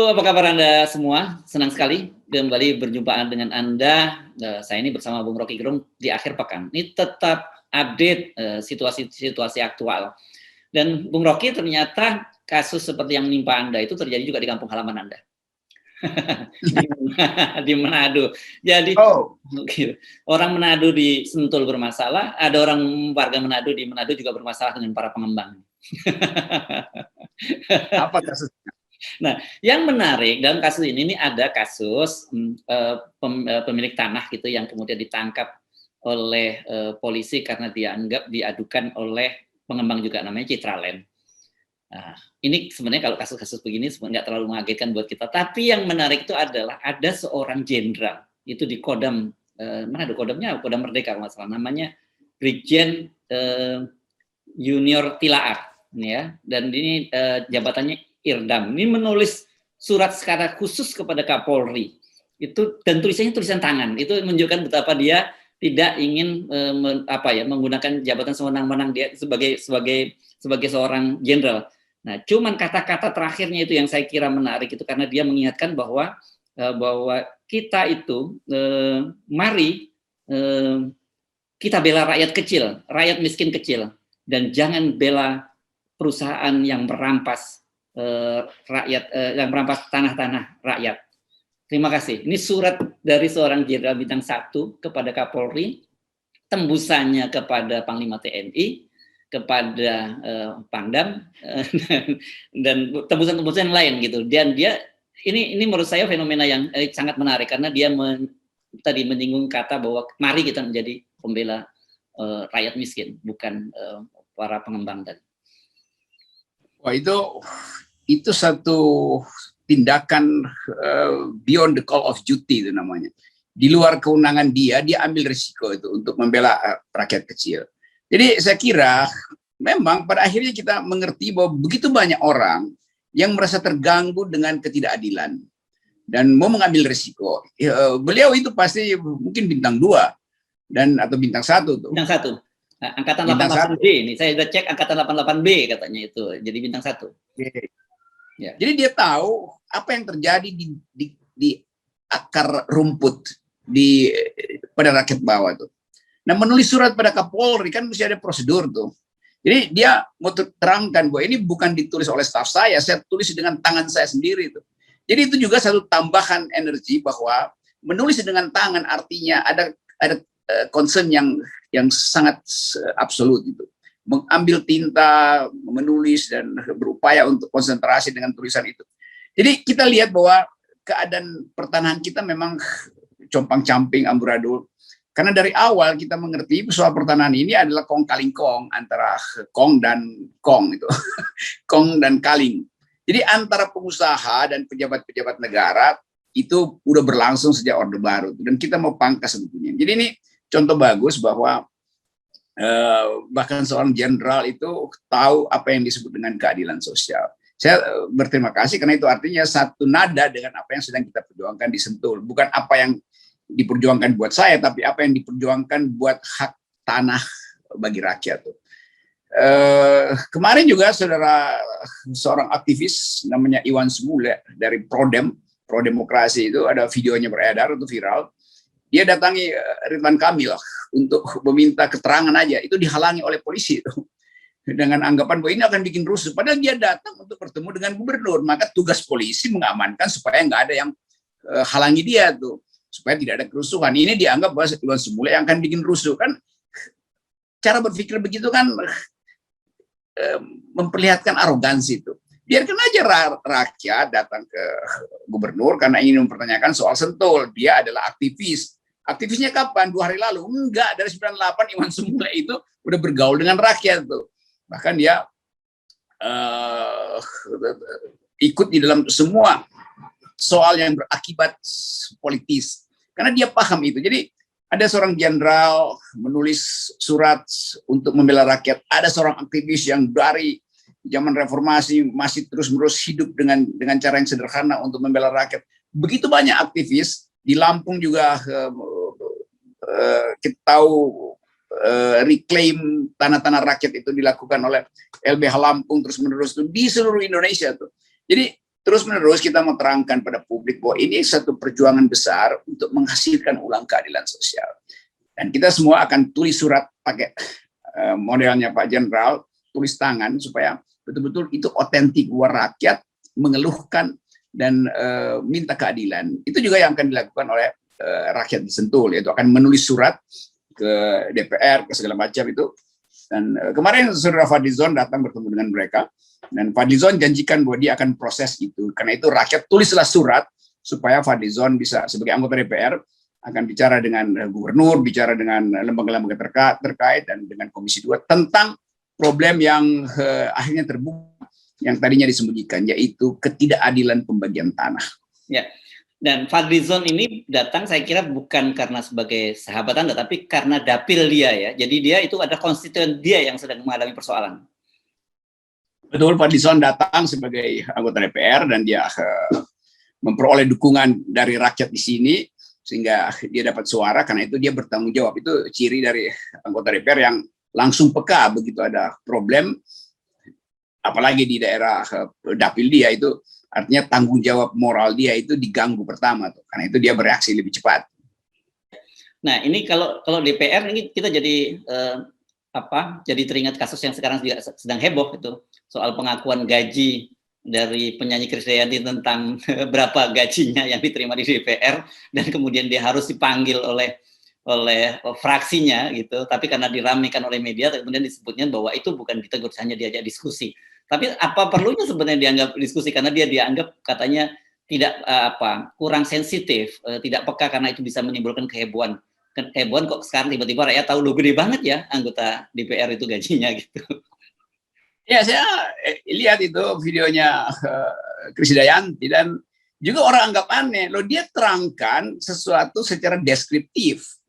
Halo, apa kabar Anda semua? Senang sekali kembali berjumpa dengan Anda. Saya ini bersama Bung Rocky Gerung di akhir pekan. Ini tetap update situasi aktual. Dan Bung Rocky, ternyata kasus seperti yang menimpa Anda itu terjadi juga di kampung halaman Anda. Di Manado. Jadi orang Manado di Sentul bermasalah, ada orang warga Manado di Manado juga bermasalah dengan para pengembang. Apa kasusnya? Nah, yang menarik dalam kasus ini ada kasus pemilik tanah gitu yang kemudian ditangkap oleh polisi karena diadukan oleh pengembang juga namanya Citraland. Nah, ini sebenarnya kalau kasus-kasus begini sebenarnya nggak terlalu mengagetkan buat kita. Tapi yang menarik itu adalah ada seorang jenderal itu di Kodam mana ada Kodamnya? Kodam Merdeka kalau nggak salah, namanya Brigjen Junior Tilaar, ya. Dan ini jabatannya Irdam. Ini menulis surat secara khusus kepada Kapolri. Itu dan tulisannya tulisan tangan. Itu menunjukkan betapa dia tidak ingin menggunakan jabatan sewenang-wenang dia sebagai seorang jenderal. Nah, cuman kata-kata terakhirnya itu yang saya kira menarik itu karena dia mengingatkan bahwa kita itu mari kita bela rakyat kecil, rakyat miskin kecil, dan jangan bela perusahaan yang merampas yang merampas tanah-tanah rakyat. Terima kasih. Ini surat dari seorang Jenderal Bintang 1 kepada Kapolri, tembusannya kepada Panglima TNI, kepada Pangdam, dan tembusan-tembusan lain gitu. Dan dia ini menurut saya fenomena yang sangat menarik karena dia tadi menyinggung kata bahwa mari kita menjadi pembela rakyat miskin, bukan para pengembang tadi. Wah, itu satu tindakan beyond the call of duty itu namanya. Di luar kewenangan dia ambil risiko itu untuk membela rakyat kecil. Jadi saya kira memang pada akhirnya kita mengerti bahwa begitu banyak orang yang merasa terganggu dengan ketidakadilan dan mau mengambil risiko. Beliau itu pasti mungkin bintang 2 atau bintang 1 tuh. Bintang 1. Angkatan 88B ini. Saya sudah cek angkatan 88B katanya itu. Jadi bintang 1. Ya. Jadi dia tahu apa yang terjadi di akar rumput pada rakyat bawah tuh. Nah, menulis surat pada Kapolri kan mesti ada prosedur tuh. Jadi dia mau terangkan bahwa ini bukan ditulis oleh staf saya tulis dengan tangan saya sendiri tuh. Jadi itu juga satu tambahan energi bahwa menulis dengan tangan artinya ada concern yang sangat absolut itu. Mengambil tinta, menulis dan berupaya untuk konsentrasi dengan tulisan itu. Jadi kita lihat bahwa keadaan pertanahan kita memang compang-camping amburadul. Karena dari awal kita mengerti soal pertanahan ini adalah kong kaling kong antara kong dan kong itu. Kong dan kaling. Jadi antara pengusaha dan pejabat-pejabat negara itu udah berlangsung sejak Orde Baru dan kita mau pangkas sebetulnya. Jadi ini contoh bagus bahwa bahkan seorang jenderal itu tahu apa yang disebut dengan keadilan sosial. Saya berterima kasih karena itu artinya satu nada dengan apa yang sedang kita perjuangkan di Sentul. Bukan apa yang diperjuangkan buat saya, tapi apa yang diperjuangkan buat hak tanah bagi rakyat. Kemarin juga seorang aktivis namanya Iwan Smule dari Prodemokrasi itu ada videonya beredar, itu viral. Dia datangi Ridwan Kamil untuk meminta keterangan aja, itu dihalangi oleh polisi itu dengan anggapan bahwa ini akan bikin rusuh. Padahal dia datang untuk bertemu dengan gubernur, maka tugas polisi mengamankan supaya nggak ada yang halangi dia tuh, supaya tidak ada kerusuhan. Ini dianggap bahwa Iwan Smule yang akan bikin rusuh kan? Cara berpikir begitu kan memperlihatkan arogansi itu. Biarkan aja rakyat datang ke gubernur karena ingin mempertanyakan soal Sentul. Dia adalah aktivis. Aktivisnya kapan? 2 hari lalu? Enggak, dari 98 Iwan Smule itu udah bergaul dengan rakyat tuh. Bahkan dia ikut di dalam semua soal yang berakibat politis. Karena dia paham itu. Jadi ada seorang jenderal menulis surat untuk membela rakyat. Ada seorang aktivis yang dari zaman reformasi masih terus-menerus hidup dengan cara yang sederhana untuk membela rakyat. Begitu banyak aktivis. Di Lampung juga kita tahu reclaim tanah-tanah rakyat itu dilakukan oleh LBH Lampung terus-menerus di seluruh Indonesia tuh. Jadi terus-menerus kita mau terangkan pada publik bahwa ini satu perjuangan besar untuk menghasilkan ulang keadilan sosial. Dan kita semua akan tulis surat pakai modelnya Pak Jenderal, tulis tangan supaya betul-betul itu otentik buat rakyat mengeluhkan dan minta keadilan. Itu juga yang akan dilakukan oleh rakyat di Sentul, yaitu akan menulis surat ke DPR, ke segala macam itu. Dan kemarin Saudara Fadlizon datang bertemu dengan mereka, dan Fadlizon janjikan bahwa dia akan proses itu. Karena itu rakyat tulislah surat supaya Fadlizon bisa sebagai anggota DPR akan bicara dengan gubernur, bicara dengan lembaga-lembaga terkait dan dengan Komisi 2 tentang problem yang akhirnya terbuka, yang tadinya disembunyikan, yaitu ketidakadilan pembagian tanah. Ya. Dan Fadlizon ini datang saya kira bukan karena sebagai sahabat Anda, tapi karena dapil dia ya. Jadi dia itu ada konstituen dia yang sedang mengalami persoalan. Betul, Fadlizon datang sebagai anggota DPR dan dia memperoleh dukungan dari rakyat di sini sehingga dia dapat suara. Karena itu dia bertanggung jawab. Itu ciri dari anggota DPR yang langsung peka begitu ada problem, apalagi di daerah dapil dia itu. Artinya tanggung jawab moral dia itu diganggu pertama tuh. Karena itu dia bereaksi lebih cepat. Nah, ini kalau DPR ini kita jadi jadi teringat kasus yang sekarang juga sedang heboh itu soal pengakuan gaji dari penyanyi Krisdayanti tentang berapa gajinya yang diterima di DPR, dan kemudian dia harus dipanggil oleh fraksinya gitu. Tapi karena diramaikan oleh media kemudian disebutnya bahwa itu bukan ditegur, hanya diajak diskusi. Tapi apa perlunya sebenarnya dianggap diskusi, karena dia dianggap katanya tidak kurang sensitif, tidak peka, karena itu bisa menimbulkan kehebohan kok sekarang tiba-tiba rakyat tahu loh gede banget ya anggota DPR itu gajinya gitu. Ya, saya lihat itu videonya Krisdayanti dan juga orang anggap aneh, loh dia terangkan sesuatu secara deskriptif.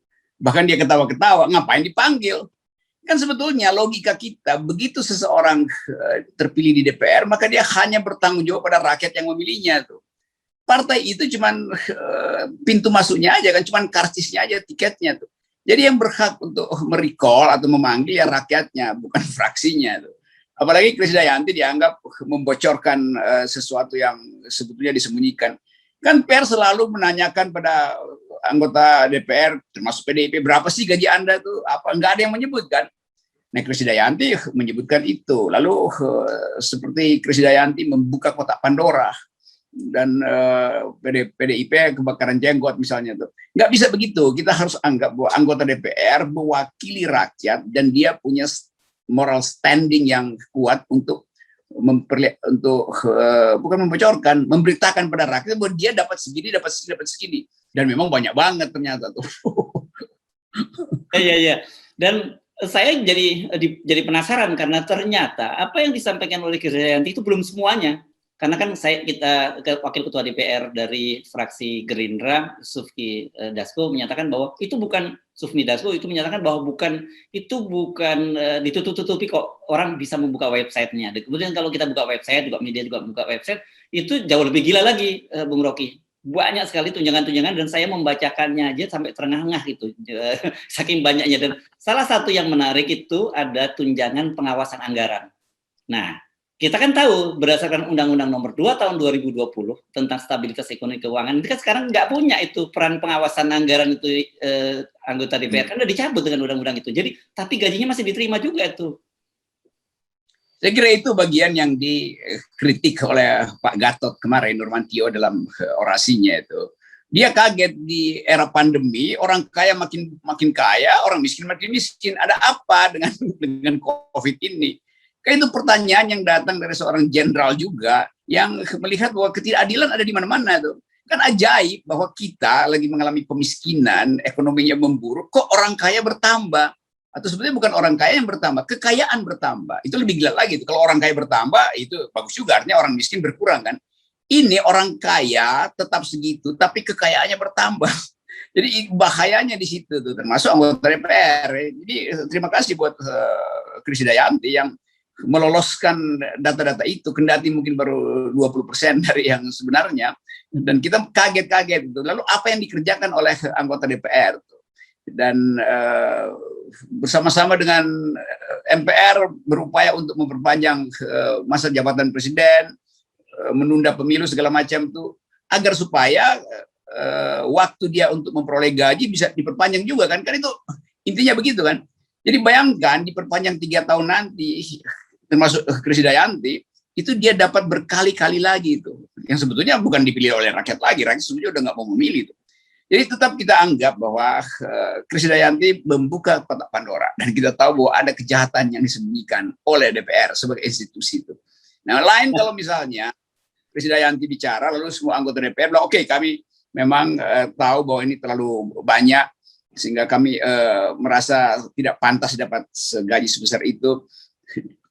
Bahkan dia ketawa-ketawa, ngapain dipanggil? Kan sebetulnya logika kita, begitu seseorang terpilih di DPR, maka dia hanya bertanggung jawab pada rakyat yang memilihnya tuh. Partai itu cuman pintu masuknya aja kan, cuman karcisnya aja, tiketnya tuh. Jadi yang berhak untuk merecall atau memanggil ya rakyatnya, bukan fraksinya tuh. Apalagi Krisdayanti dianggap membocorkan sesuatu yang sebetulnya disembunyikan. Kan pers selalu menanyakan pada anggota DPR, termasuk PDIP, berapa sih gaji Anda tuh? Apa enggak ada yang menyebutkan? Nah, Krisdayanti menyebutkan itu. Lalu seperti Krisdayanti membuka kotak Pandora dan PDIP kebakaran jenggot misalnya tuh. Nggak bisa begitu. Kita harus anggap bahwa anggota DPR mewakili rakyat dan dia punya moral standing yang kuat untuk bukan membocorkan, memberitakan pada rakyat bahwa dia dapat segini, dapat segini. Dan memang banyak banget ternyata tuh. Iya. Dan saya jadi penasaran karena ternyata apa yang disampaikan oleh Krisdayanti itu belum semuanya. Karena kan kita wakil ketua DPR dari fraksi Gerindra, Sufmi Dasko menyatakan bahwa itu bukan ditutup-tutupi kok, orang bisa membuka websitenya. Kemudian kalau kita buka website, juga media juga buka website, itu jauh lebih gila lagi, Bung Rocky. Banyak sekali tunjangan-tunjangan dan saya membacakannya aja sampai terengah-engah gitu, saking banyaknya. Dan salah satu yang menarik itu ada tunjangan pengawasan anggaran. Nah, kita kan tahu berdasarkan Undang-Undang Nomor 2 Tahun 2020 tentang stabilitas ekonomi keuangan, itu kan sekarang nggak punya itu peran pengawasan anggaran itu anggota DPR, kan udah dicabut dengan undang-undang itu. Jadi, tapi gajinya masih diterima juga itu. Saya kira itu bagian yang dikritik oleh Pak Gatot kemarin, Nurmantio dalam orasinya itu. Dia kaget di era pandemi, orang kaya makin kaya, orang miskin makin miskin. Ada apa dengan COVID ini? Kayak itu pertanyaan yang datang dari seorang jenderal juga yang melihat bahwa ketidakadilan ada di mana-mana tuh. Kan ajaib bahwa kita lagi mengalami pemiskinan, ekonominya memburuk, kok orang kaya bertambah? Atau sebenarnya bukan orang kaya yang bertambah, kekayaan bertambah. Itu lebih gila lagi. Kalau orang kaya bertambah, itu bagus juga. Artinya orang miskin berkurang kan. Ini orang kaya tetap segitu, tapi kekayaannya bertambah. Jadi bahayanya di situ tuh, termasuk anggota DPR. Jadi terima kasih buat Krisdayanti yang meloloskan data-data itu, kendati mungkin baru 20% dari yang sebenarnya. Dan kita kaget-kaget. Lalu apa yang dikerjakan oleh anggota DPR? Dan bersama-sama dengan MPR berupaya untuk memperpanjang masa jabatan presiden, menunda pemilu segala macam tuh agar supaya waktu dia untuk memperoleh gaji bisa diperpanjang juga kan itu intinya begitu kan. Jadi bayangkan diperpanjang 3 tahun nanti, termasuk Krisdayanti, itu dia dapat berkali-kali lagi itu, yang sebetulnya bukan dipilih oleh rakyat lagi, rakyat sebetulnya udah nggak mau memilih itu. Jadi tetap kita anggap bahwa Krisdayanti membuka kotak Pandora, dan kita tahu bahwa ada kejahatan yang disembunyikan oleh DPR sebagai institusi itu. Nah, lain kalau misalnya Krisdayanti bicara, lalu semua anggota DPR bilang, oke, kami memang tahu bahwa ini terlalu banyak, sehingga kami merasa tidak pantas dapat gaji sebesar itu,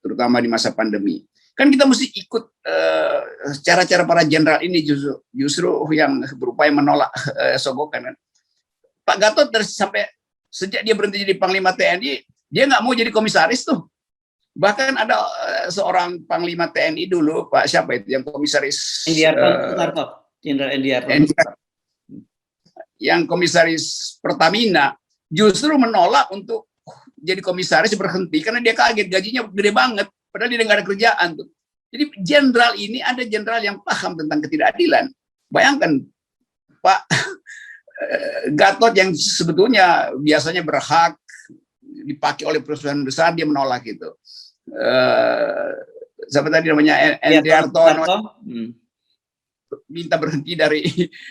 terutama di masa pandemi. Kan kita mesti ikut cara-cara para jenderal ini justru yang berupaya menolak sogokan. Kan. Pak Gatot sampai sejak dia berhenti jadi Panglima TNI, dia nggak mau jadi komisaris tuh. Bahkan ada seorang Panglima TNI dulu, Pak siapa itu, yang komisaris Jenderal Endiarto, yang komisaris Pertamina, justru menolak untuk jadi komisaris, berhenti karena dia kaget gajinya gede banget, padahal dia nggak ada kerjaan tuh. Jadi jenderal ini ada jenderal yang paham tentang ketidakadilan. Bayangkan Pak Gatot yang sebetulnya biasanya berhak dipakai oleh perusahaan besar, dia menolak itu. Siapa tadi namanya, Endiarto, minta berhenti dari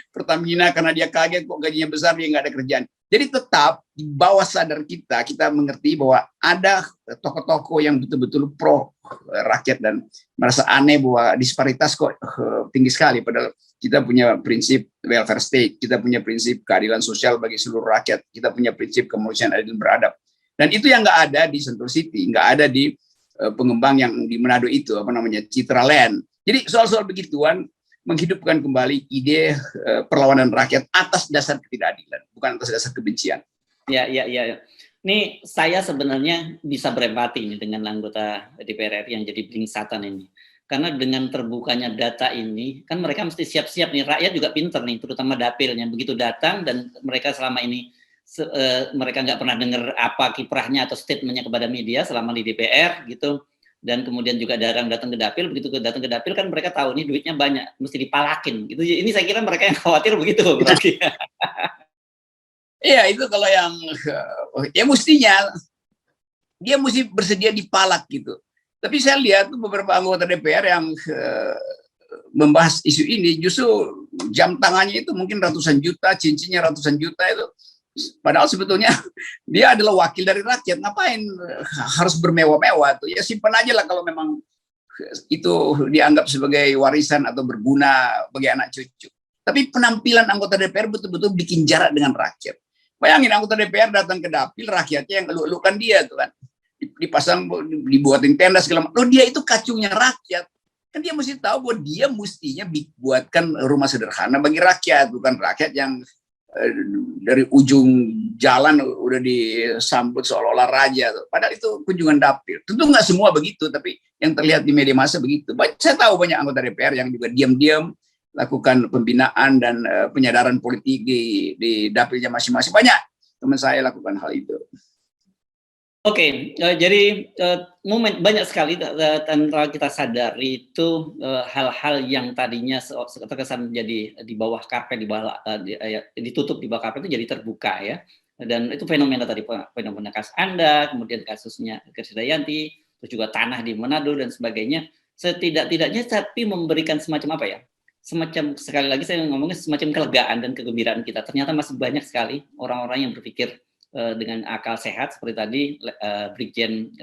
Pertamina karena dia kaget kok gajinya besar, dia nggak ada kerjaan. Jadi tetap di bawah sadar kita mengerti bahwa ada tokoh-tokoh yang betul-betul pro rakyat dan merasa aneh bahwa disparitas kok tinggi sekali, padahal kita punya prinsip welfare state, kita punya prinsip keadilan sosial bagi seluruh rakyat, kita punya prinsip kemanusiaan adil beradab. Dan itu yang nggak ada di Sentul City, nggak ada di pengembang yang di Manado itu, apa namanya, Citra Land. Jadi soal-soal begituan menghidupkan kembali ide perlawanan rakyat atas dasar ketidakadilan, bukan atas dasar kebencian. Ya. Ini saya sebenarnya bisa berempati ini dengan anggota DPR RI yang jadi blingsatan ini. Karena dengan terbukanya data ini, kan mereka mesti siap-siap nih, rakyat juga pinter nih, terutama dapilnya. Begitu datang dan mereka selama ini mereka nggak pernah dengar apa kiprahnya atau statementnya kepada media selama di DPR gitu. Dan kemudian juga datang ke dapil, begitu datang ke dapil kan mereka tahu nih duitnya banyak, mesti dipalakin gitu. Ini saya kira mereka yang khawatir begitu berarti. Iya, itu kalau yang ya mestinya dia mesti bersedia dipalak gitu. Tapi saya lihat tuh beberapa anggota DPR yang membahas isu ini justru jam tangannya itu mungkin ratusan juta, cincinnya ratusan juta itu. Padahal sebetulnya dia adalah wakil dari rakyat, ngapain harus bermewah-mewah tuh, ya simpan aja lah kalau memang itu dianggap sebagai warisan atau berguna bagi anak cucu. Tapi penampilan anggota DPR betul-betul bikin jarak dengan rakyat. Bayangin anggota DPR datang ke dapil, rakyatnya yang eluk-elukan dia tuh kan, dipasang, dibuatin tenda segala macam. Loh, dia itu kacungnya rakyat. Kan dia mesti tahu bahwa dia mestinya buatkan rumah sederhana bagi rakyat, bukan rakyat yang dari ujung jalan udah disambut seolah-olah raja. Padahal itu kunjungan dapil. Tentu nggak semua begitu, tapi yang terlihat di media massa begitu. Saya tahu banyak anggota DPR yang juga diam-diam lakukan pembinaan dan penyadaran politik di dapilnya masing-masing. Banyak teman saya lakukan hal itu. Oke, jadi banyak sekali tanpa kita sadari itu hal-hal yang tadinya terkesan menjadi di bawah karpet, ditutup di bawah karpet itu jadi terbuka ya. Dan itu fenomena tadi, fenomena kasus Anda, kemudian kasusnya Krisdayanti, terus juga tanah di Manado dan sebagainya. Setidak-tidaknya tapi memberikan semacam apa ya? Semacam, sekali lagi saya ngomongnya semacam kelegaan dan kegembiraan kita. Ternyata masih banyak sekali orang-orang yang berpikir dengan akal sehat seperti tadi Brigjen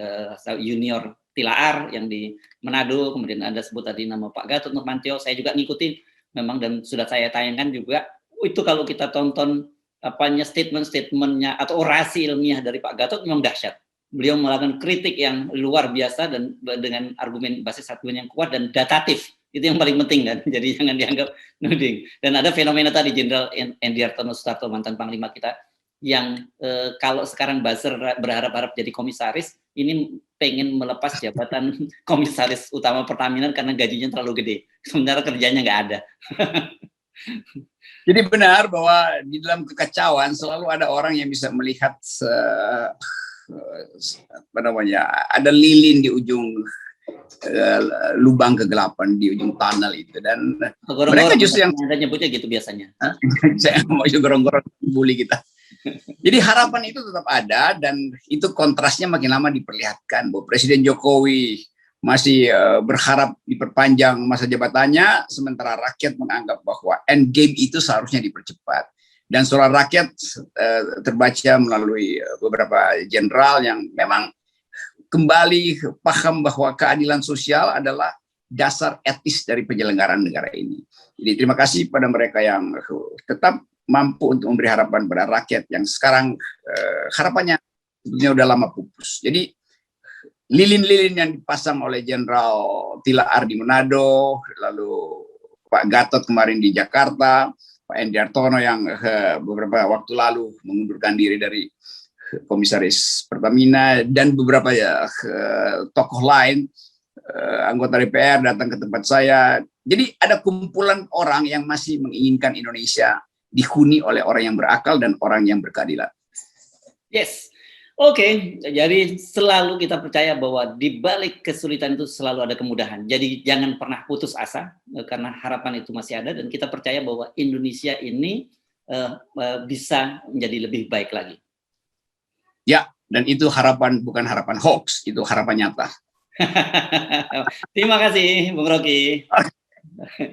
Junior Tilaar yang di Manado, kemudian Anda sebut tadi nama Pak Gatot Nurmantio, saya juga ngikutin memang dan sudah saya tayangkan juga. Itu kalau kita tonton statement-statementnya atau orasi ilmiah dari Pak Gatot memang dahsyat. Beliau melakukan kritik yang luar biasa dan dengan basis argumen yang kuat dan datatif. Itu yang paling penting kan, jadi jangan dianggap nuding. Dan ada fenomena tadi Jenderal Endiarto Sutarto, mantan Panglima kita, yang kalau sekarang buzzer berharap-harap jadi komisaris, ini pengen melepas jabatan komisaris utama Pertamina karena gajinya terlalu gede. Sementara kerjanya nggak ada. Jadi benar bahwa di dalam kekacauan selalu ada orang yang bisa melihat ada lilin di ujung lubang kegelapan di ujung tunnel itu. Dan mereka Gorong-gorong, justru yang Anda nyebutnya gitu biasanya. saya mau gorong-gorong bully kita. Jadi harapan itu tetap ada, dan itu kontrasnya makin lama diperlihatkan bahwa Presiden Jokowi masih berharap diperpanjang masa jabatannya, sementara rakyat menganggap bahwa end game itu seharusnya dipercepat. Dan suara rakyat terbaca melalui beberapa jenderal yang memang kembali paham bahwa keadilan sosial adalah dasar etis dari penyelenggaraan negara ini. Jadi terima kasih pada mereka yang tetap mampu untuk memberi harapan pada rakyat yang sekarang harapannya sebetulnya udah lama pupus. Jadi lilin-lilin yang dipasang oleh Jenderal Tilaar di Manado, lalu Pak Gatot kemarin di Jakarta, Pak Endi Hartono yang beberapa waktu lalu mengundurkan diri dari Komisaris Pertamina, dan beberapa tokoh lain, anggota DPR datang ke tempat saya. Jadi ada kumpulan orang yang masih menginginkan Indonesia dihuni oleh orang yang berakal dan orang yang berkeadilan. Yes, oke. Jadi selalu kita percaya bahwa di balik kesulitan itu selalu ada kemudahan. Jadi jangan pernah putus asa, karena harapan itu masih ada, dan kita percaya bahwa Indonesia ini bisa menjadi lebih baik lagi. Ya, dan itu harapan, bukan harapan hoax, itu harapan nyata. Terima kasih, Bung Rocky.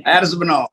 Harus benar.